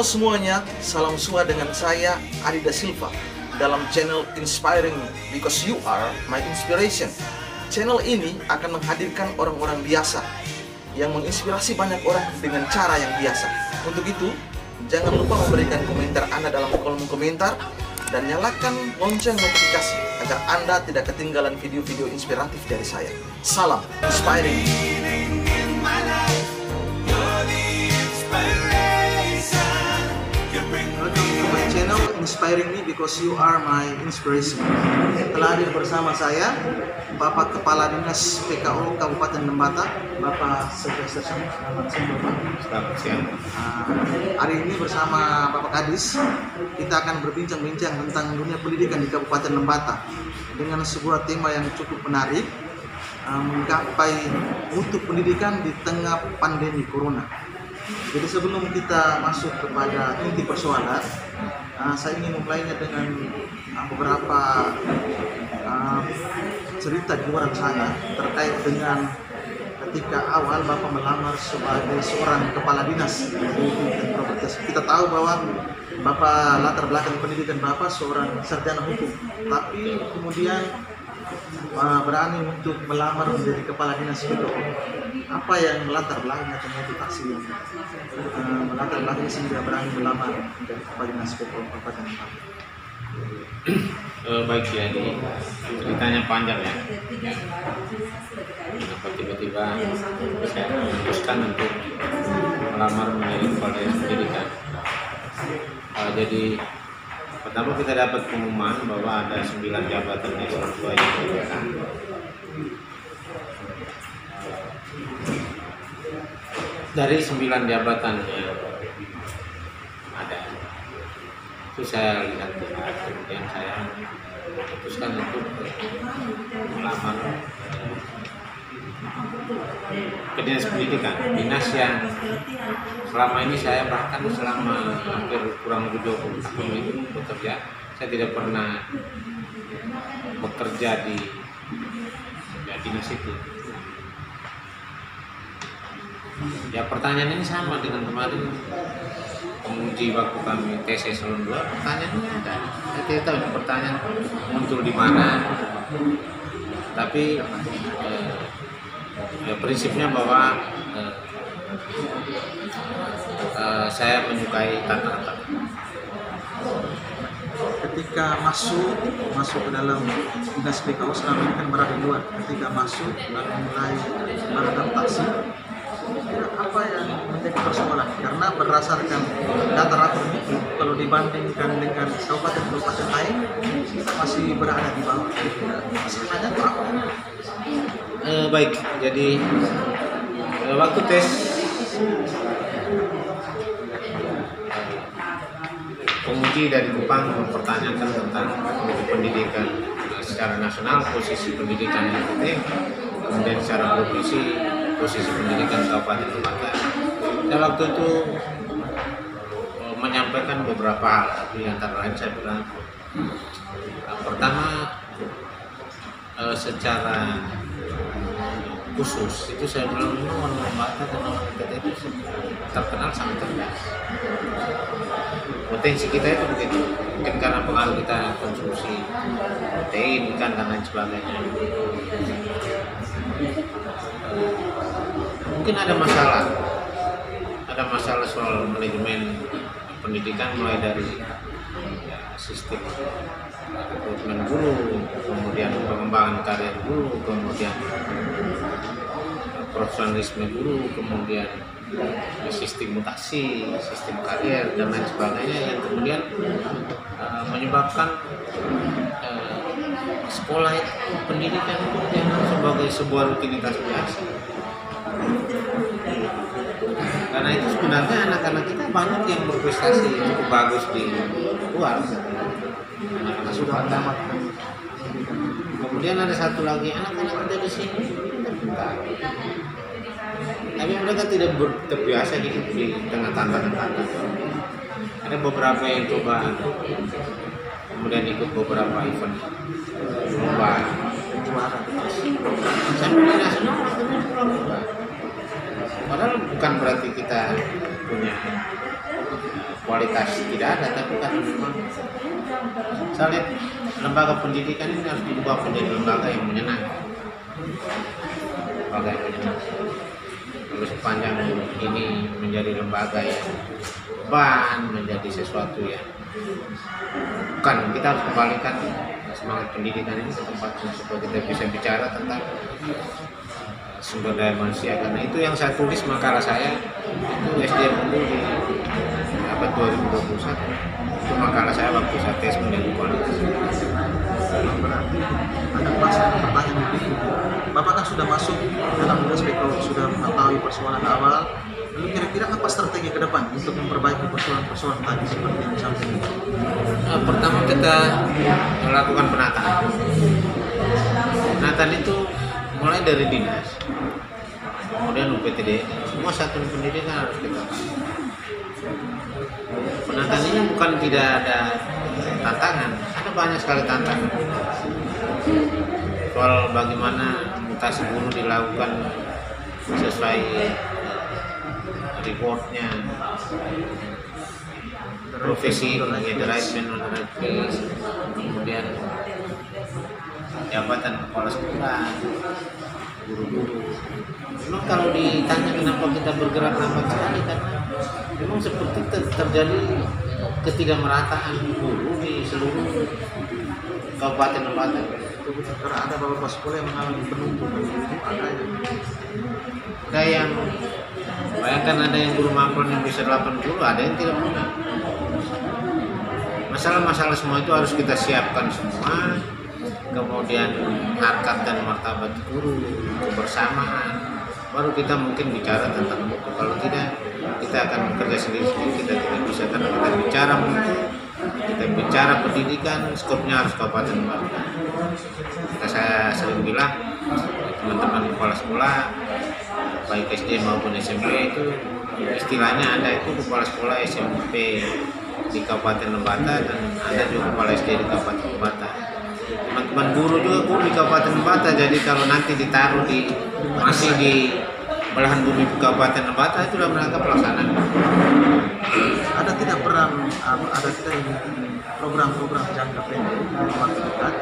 Halo semuanya, salam sua dengan saya Adi Da Silva dalam channel Inspiring Because You Are My Inspiration. Channel ini akan menghadirkan orang-orang biasa yang menginspirasi banyak orang dengan cara yang biasa. Untuk itu, jangan lupa memberikan komentar Anda dalam kolom komentar dan nyalakan lonceng notifikasi agar Anda tidak ketinggalan video-video inspiratif dari saya. Salam Inspiring. Channel Inspiring Me Because You Are My Inspiration. Telah hadir bersama saya Bapak Kepala Dinas PKO Kabupaten Lembata, Bapak Sylvester. Selamat siang Bapak. Selamat siang. Hari ini bersama Bapak Kadis kita akan berbincang-bincang tentang dunia pendidikan di Kabupaten Lembata dengan sebuah tema yang cukup menarik, menggapai mutu pendidikan di tengah pandemi Corona. Jadi sebelum kita masuk kepada inti persoalan, saya ingin memulainya dengan beberapa cerita di luar sana terkait dengan ketika awal Bapak melamar sebagai seorang kepala dinas. Kita tahu bahwa Bapak latar belakang pendidikan Bapak seorang sarjana hukum, tapi kemudian berani untuk melamar menjadi kepala dinas itu. Apa yang melatar belakang atau motivasi yang melatar belakang sehingga berani melamar menjadi kepala dinas Kabupaten Lembata? Baik ya, ini ceritanya panjang ya. Kenapa tiba-tiba saya memutuskan untuk melamar menjadi kepala dinas pendidikan? Jadi pertama kita dapat pengumuman bahwa ada 9 jabatan di Eselon 2 yang diberikan. Dari 9 jabatan yang ada, itu saya lihat, kemudian saya memutuskan untuk melamar ke dinas pendidikan, dinas yang selama ini saya bahkan selama hampir kurang lebih 20 tahun itu bekerja, saya tidak pernah bekerja di dinas itu. Ya, pertanyaan ini sama dengan kemarin penguji waktu kami tes Eselon 2, pertanyaannya ada. Saya tidak tahu pertanyaan muncul di mana, tapi ya prinsipnya bahwa saya menyukai tantangan. Ketika masuk ke dalam dinas PKO selama ini kan berada di luar. Ketika masuk lalu mulai beradaptasi, apa yang menjadi persoalan? Karena berdasarkan data-data itu, kalau dibandingkan dengan kabupaten-kabupaten lain, kita masih berada di bawah. Masalahnya itu apa? Baik, jadi waktu tes penguji dari Kupang mempertanyakan tentang pendidikan secara nasional, posisi pendidikan yang penting, kemudian secara provinsi posisi pendidikan Kabupaten Lembata. Saya waktu itu menyampaikan beberapa hal, di antara lain saya bilang, pertama secara khusus itu saya bilang orang Lembata dan orang kita itu terkenal sangat cerdas. Potensi kita itu begitu, mungkin karena pengaruh kita konsumsi protein, ikan dan lain sebagainya. Mungkin ada masalah soal manajemen pendidikan, mulai dari sistem rekrutmen guru, kemudian pengembangan karir guru, kemudian profesionalisme guru, kemudian sistem mutasi, sistem karir dan lain sebagainya yang kemudian menyebabkan sekolah pendidikan itu dianggap sebagai sebuah rutinitas biasa. Karena itu sebenarnya anak-anak kita banyak yang berprestasi cukup bagus di luar, anak-anak sudah tamat. Kemudian ada satu lagi, anak-anak kita di sini pintar, tapi mereka tidak terbiasa hidup di tengah tantangan. Ada beberapa yang coba kemudian ikut beberapa event lomba juara sampai nasional, tapi pulang juga. Padahal bukan berarti kita punya kualitas tidak ada, tapi karena memang saya lihat lembaga pendidikan ini harus diubah menjadi lembaga yang menyenangkan. Lembaga yang menyenangkan. Kalau sepanjang ini menjadi lembaga yang beban, menjadi sesuatu yang bukan, kita harus kembalikan semangat pendidikan ini ke tempatnya supaya kita bisa bicara tentang sumber daya manusia. Karena itu yang saya tulis makalah saya itu SDM unggul di abad 2021. Itu makalah saya waktu saya tes menjadi kualitas. Berarti ada pertanyaan berikut. Bapak kan sudah masuk dalam SPK, sudah mengetahui persoalan awal. Lalu kira-kira apa strategi ke depan untuk memperbaiki persoalan-persoalan tadi seperti yang disampaikan? Pertama kita melakukan penataan. Penataan itu mulai dari dinas, kemudian UPTD, semua satuan pendidikan harus kita tahu. Penataan ini bukan tidak ada tantangan, ada banyak sekali tantangan. Soal bagaimana mutasi guru dilakukan sesuai reportnya, profesi, the right man on the right place, kemudian jabatan kepala sekolah, guru-guru. Memang kalau ditanya kenapa kita bergerak lambat sekali, karena memang seperti terjadi ketidakmerataan guru di seluruh kabupaten Lembata. Karena ada beberapa sekolah yang mengalami penumpukan guru, ada yang bayangkan, ada yang guru mampron yang bisa 80, ada yang tidak punya. Masalah-masalah semua itu harus kita siapkan semua, kemudian harkat dan martabat guru, kebersamaan, baru kita mungkin bicara tentang buku. Kalau tidak, kita akan bekerja sendiri-sendiri, kita tidak bisa. Karena kita bicara buku, kita bicara pendidikan, skopnya harus kabupaten Lembata. Saya sering bilang teman-teman kepala sekolah baik SD maupun SMP itu istilahnya ada itu kepala sekolah SMP di Kabupaten Lembata dan ada juga kepala SD di Kabupaten Lembata. Teman-teman guru juga guru di Kabupaten Lembata, jadi kalau nanti ditaruh masih di belahan bumi Kabupaten Lembata, itulah mereka pelaksanaan. Ada tidak program-program jangka pendek dari waktu dekat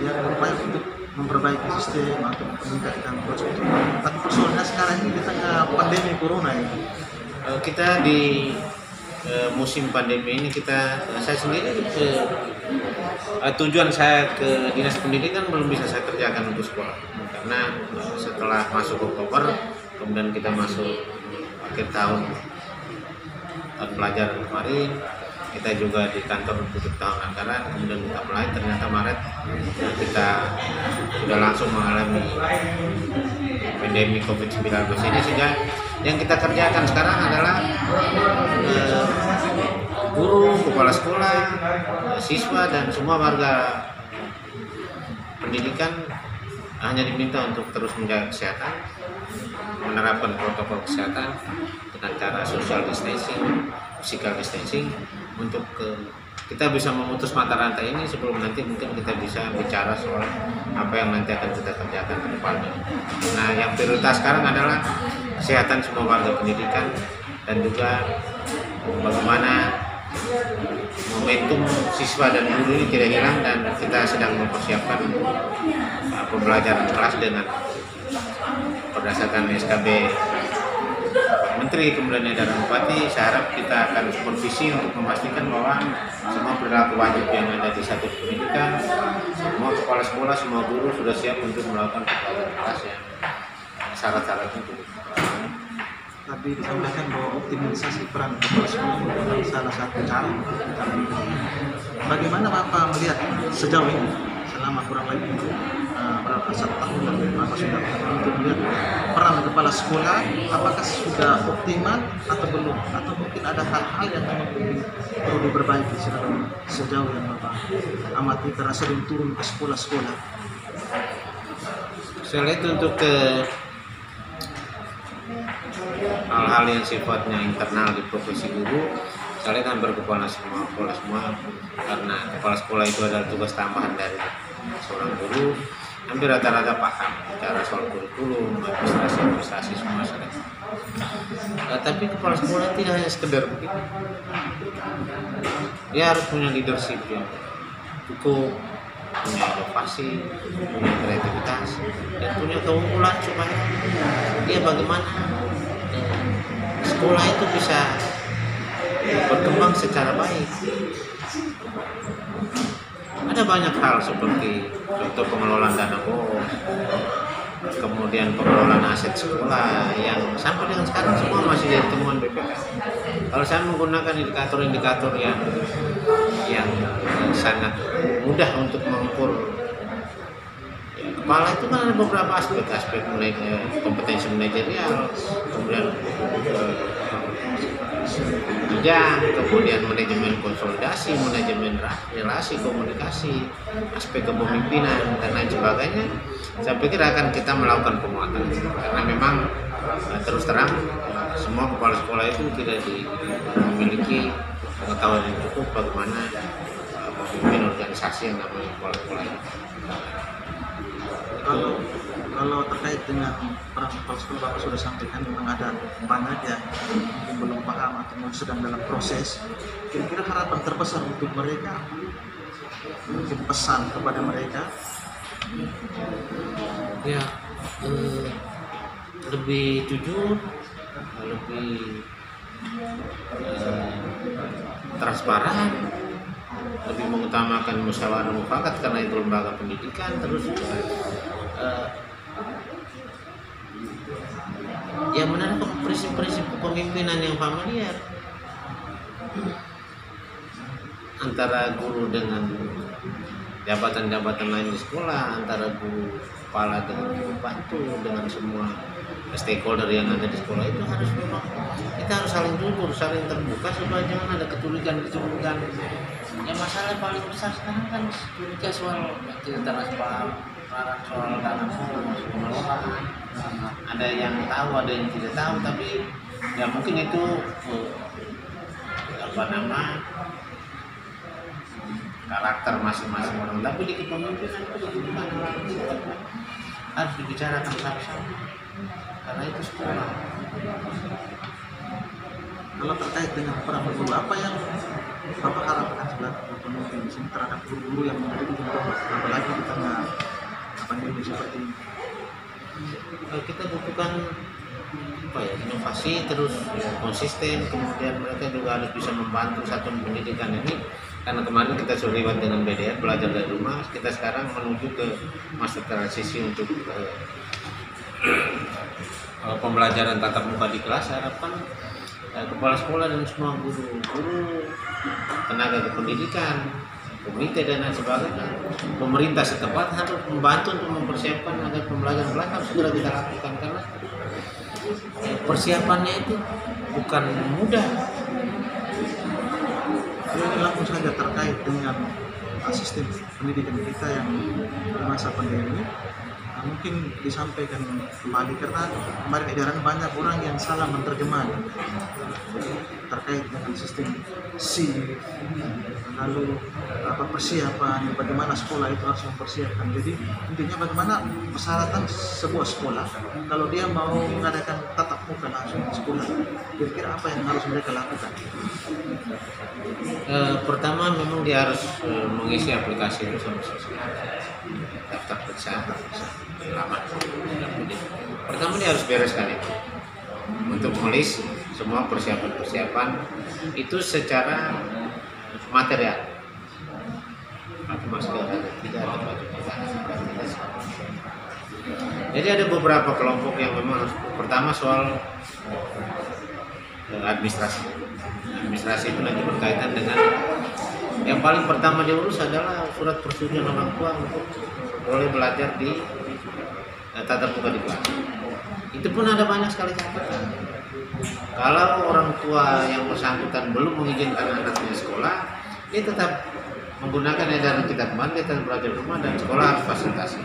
yang berupaya untuk memperbaiki sistem atau meningkatkan prosedur. Tapi persoalannya sekarang ini di tengah pandemi corona ini. Kita di musim pandemi ini saya sendiri tujuan saya ke dinas pendidikan belum bisa saya kerjakan untuk sekolah, karena setelah masuk Oktober kemudian kita masuk akhir tahun pelajaran kemarin, kita juga di kantor tutup tahun anggaran, kemudian kita mulai ternyata Maret kita sudah langsung mengalami pandemi COVID-19 ini, sehingga yang kita kerjakan sekarang adalah guru, kepala sekolah, siswa dan semua warga pendidikan hanya diminta untuk terus menjaga kesehatan, menerapkan protokol kesehatan dengan cara social distancing, physical distancing, untuk kita bisa memutus mata rantai ini sebelum nanti mungkin kita bisa bicara soal apa yang nanti akan kita kerjakan ke depannya. Nah, yang prioritas sekarang adalah kesehatan semua warga pendidikan dan juga bagaimana momentum siswa dan guru ini tidak hilang, dan kita sedang mempersiapkan pembelajaran kelas dengan berdasarkan SKB Menteri kemudian edaran Bupati. Saya harap kita akan supervisi untuk memastikan bahwa semua perilaku wajib yang ada di satu pendidikan, semua kepala sekolah, semua guru sudah siap untuk melakukan pembelajaran kelas yang syarat-syaratnya cukup. Tapi disampaikan bahwa optimalisasi peran kepala sekolah merupakan salah satu cara untuk kita mendidik. Bagaimana Bapak melihat sejauh ini selama kurang lebih berapa 1 tahun dan Bapak sudah untuk melihat peran kepala sekolah, apakah sudah optimal atau belum, atau mungkin ada hal-hal yang perlu diperbaiki sejauh yang Bapak amati karena sering turun ke sekolah-sekolah? Saya lihat untuk hal-hal yang sifatnya internal di profesi guru, saya lihat hampir kepala semua, karena kepala sekolah itu adalah tugas tambahan dari seorang guru. Hampir rata-rata paham bicara soal kurikulum, administrasi semua. Tapi kepala sekolah tidak hanya sekedar begitu. Dia harus punya leadership yang cukup, punya inovasi, punya kreativitas, dan punya keunggulan supaya dia bagaimana sekolah itu bisa berkembang secara baik. Ada banyak hal seperti contoh pengelolaan dana bos, kemudian pengelolaan aset sekolah yang sampai dengan sekarang semua masih jadi temuan BPK. Kalau saya menggunakan indikator-indikator yang sangat mudah untuk mengukur kepala itu kan ada beberapa aspek mulai kompetensi manajerial, kemudian bidang, kemudian manajemen konsolidasi, manajemen relasi komunikasi, aspek kepemimpinan dan lain sebagainya. Saya pikir akan kita melakukan penguatan karena memang terus terang semua kepala sekolah itu tidak memiliki pengetahuan yang cukup bagaimana memimpin organisasi yang namanya kepala sekolah itu. Kalau terkait dengan peran kepala sekolah, Bapak sudah sampaikan memang ada banyak yang mungkin belum paham atau sedang dalam proses. Kira-kira harapan terbesar untuk mereka, mungkin pesan kepada mereka? Ya, lebih jujur, lebih transparan, lebih mengutamakan musyawarah mufakat karena itu lembaga pendidikan, terus yang menerapkan prinsip-prinsip kepemimpinan yang familiar antara guru dengan jabatan-jabatan lain di sekolah, antara guru kepala dengan guru bantu, dengan semua stakeholder yang ada di sekolah itu harus memang kita harus saling jujur, saling terbuka supaya jangan ada kecurigaan. Ya masalah paling besar sekarang kan curiga soal tidak transparan, soal dana pengelolaan. Ada yang tahu, ada yang tidak tahu, tapi ya mungkin itu karakter masing-masing orang. Tapi di kepemimpinan itu bukan harus dibicarakan sama-sama karena itu sekolah. Kalau terkait dengan peran guru, apa yang Bapak harapkan sebagai pemimpin di sini terhadap guru-guru yang mendidik apalagi di tengah pandemi seperti ini? Kita butuhkan inovasi terus konsisten, kemudian mereka juga harus bisa membantu satuan pendidikan ini karena kemarin kita sudah lewat dengan BDR belajar dari rumah, kita sekarang menuju ke masa transisi untuk pembelajaran tatap muka di kelas. Harapan kepala sekolah dan semua guru, tenaga kependidikan, komite dan lain sebagainya, pemerintah setempat harus membantu untuk mempersiapkan agar pembelajaran harus segera kita lakukan karena persiapannya itu bukan mudah. Ini langsung saja terkait dengan sistem pendidikan kita yang di masa pandemi, mungkin disampaikan kembali karena kemarin edaran banyak orang yang salah menerjemahkan terkait dengan sistem shift, lalu persiapan, bagaimana sekolah itu harus mempersiapkan. Jadi intinya bagaimana persyaratan sebuah sekolah kalau dia mau mengadakan tatap muka langsung di sekolah, kira-kira apa yang harus mereka lakukan? Pertama memang dia harus mengisi aplikasi itu sama daftar periksa lama. Pertama dia harus bereskan itu untuk melis semua persiapan itu secara material. Pakai masker, tidak ada baju Jadi ada beberapa kelompok yang memang harus. Pertama soal administrasi itu nanti berkaitan dengan yang paling pertama diurus adalah surat persetujuan orang tua untuk boleh belajar di tatap muka di kelas. Itu pun ada banyak sekali catatan. Kalau orang tua yang bersangkutan belum mengizinkan anaknya sekolah, dia tetap menggunakan edaran kita kemarin, dia tetap belajar di rumah dan sekolah harus fasilitasi.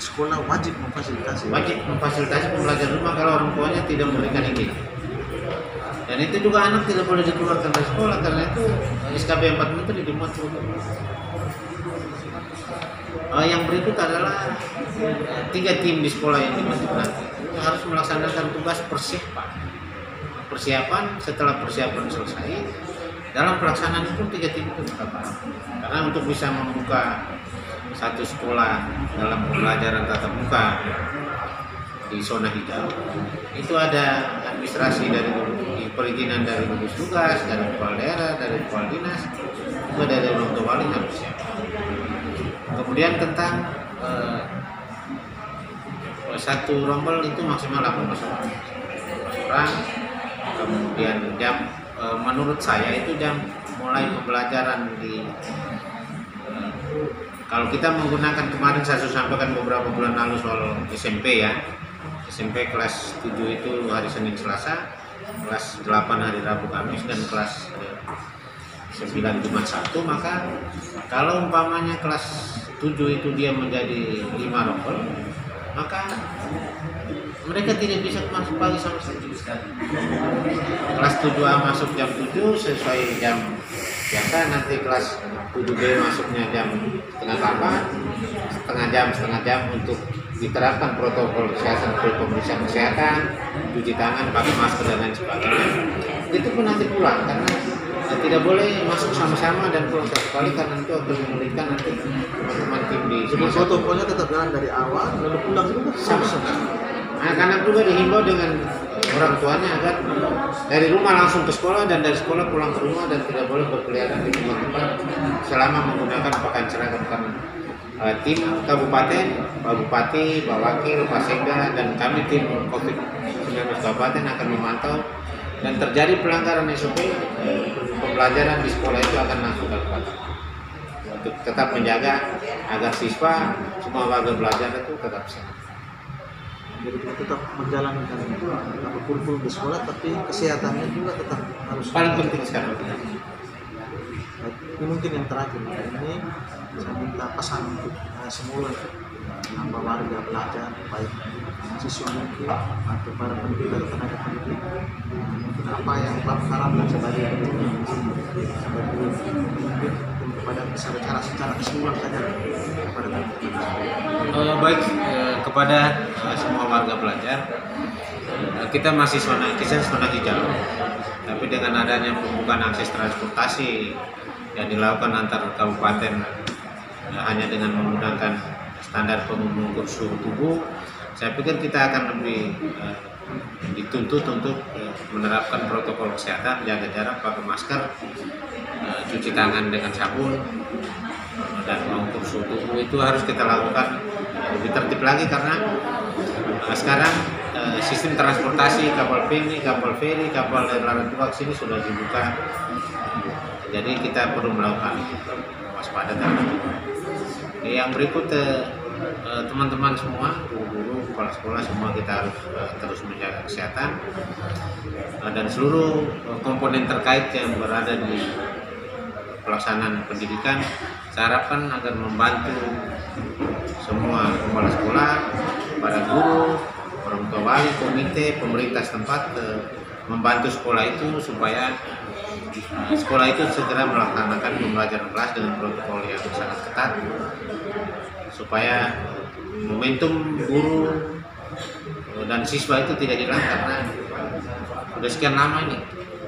Sekolah wajib memfasilitasi pembelajaran rumah kalau orang tuanya tidak memberikan izin. Dan itu juga anak tidak boleh dikeluarkan dari sekolah karena itu SKB 4 Menteri dimuat turun. Yang berikut adalah 3 tim di sekolah yang dibentuk nanti. harus melaksanakan tugas persiapan. Setelah persiapan selesai, dalam pelaksanaan itu 3 titik itu kita paham. Karena untuk bisa membuka satu sekolah dalam pembelajaran tatap muka di zona hijau, itu ada administrasi dari perizinan dari gugus tugas, dari kepala daerah, dari kepala dinas, juga dari orang tua wali harus siap. Kemudian tentang satu rombel itu maksimal 18 orang. Kemudian jam menurut saya itu jam mulai pembelajaran kalau kita menggunakan kemarin saya sudah sampaikan beberapa bulan lalu soal SMP ya. SMP kelas 7 itu hari Senin Selasa, kelas 8 hari Rabu Kamis, dan kelas 9 Jumat Sabtu. Maka kalau umpamanya kelas 7 itu dia menjadi 5 rombel, maka mereka tidak bisa masuk pagi sama sekali. Kelas 7A masuk jam 7 sesuai jam biasa, nanti kelas 7B masuknya jam setengah jam untuk diterapkan protokol kesehatan, pemeriksaan kesehatan, cuci tangan, pakai masker dan lain sebagainya. Itu pun nanti pulang karena tidak boleh masuk sama-sama dan pulang sekali karena itu akan menyulitkan nanti teman-teman tim di semua protokolnya tetap jalan dari awal lalu pulang juga sama-sama. Anak-anak juga dihimbau dengan orang tuanya agar dari rumah langsung ke sekolah dan dari sekolah pulang ke rumah dan tidak boleh berkeliaran di tempat-tempat selama menggunakan pakaian seragam. Karena tim kabupaten, Pak Bupati, Pak Wakil, Pak Sekda, dan kami tim COVID-19 kabupaten akan memantau dan terjadi pelanggaran SOP, pembelajaran di sekolah itu akan langsung kabupaten untuk tetap menjaga agar siswa semua warga belajar itu tetap sehat. Jadi kita tetap menjalankan kurikulum di sekolah, tapi kesehatannya juga tetap harus paling penting sekarang. Ini mungkin yang terakhir, ini saya minta pesan untuk semua nambah warga belajar, baik siswa mungkin atau para pendidik atau tenaga pendidik, mungkin apa yang Bapak harapkan sebagai pemimpin kepada secara keseluruhan saja kepada teman-teman. Baik, kepada semua warga belajar, kita masih zona hijau, tapi dengan adanya pembukaan akses transportasi yang dilakukan antar kabupaten hanya dengan menggunakan standar pengukur suhu tubuh, saya pikir kita akan lebih dituntut untuk menerapkan protokol kesehatan, jaga jarak, pakai masker, cuci tangan dengan sabun, dan mengukur suhu tubuh. Itu harus kita lakukan lebih tertib lagi karena sekarang sistem transportasi kapal feri, kapal larangan tuak sini sudah dibuka. Jadi kita perlu melakukan waspada. Yang berikut teman-teman semua, guru-guru, kepala sekolah semua kita harus terus menjaga kesehatan dan seluruh komponen terkait yang berada di pelaksanaan pendidikan. Saya harapkan agar membantu semua kepala sekolah, para guru, orang tua wali, komite, pemerintah setempat membantu sekolah itu supaya sekolah itu segera melaksanakan pembelajaran kelas dengan protokol yang sangat ketat supaya momentum guru dan siswa itu tidak hilang karena sudah sekian lama ini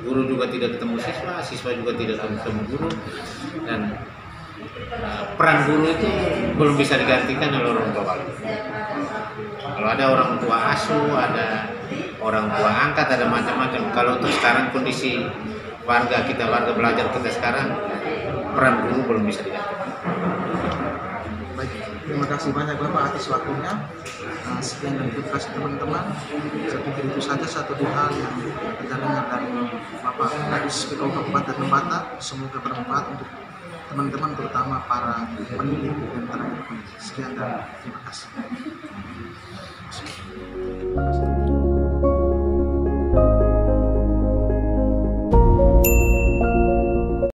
guru juga tidak ketemu siswa juga tidak ketemu guru, dan peran guru itu belum bisa digantikan oleh orang tua wali. Kalau ada orang tua asuh, ada orang tua angkat, ada macam-macam. Kalau untuk sekarang kondisi warga belajar kita sekarang, peran guru belum bisa digantikan. Baik, terima kasih banyak Bapak atas waktunya. Sekian dan terima kasih teman-teman. Saya pikir itu saja satu hal yang kita dengar dari Bapak Kadis PKU Kabupaten Lembata. Semoga bermanfaat untuk teman-teman, terutama para pendidik dan tenaga pendidik. Sekian dan terima kasih.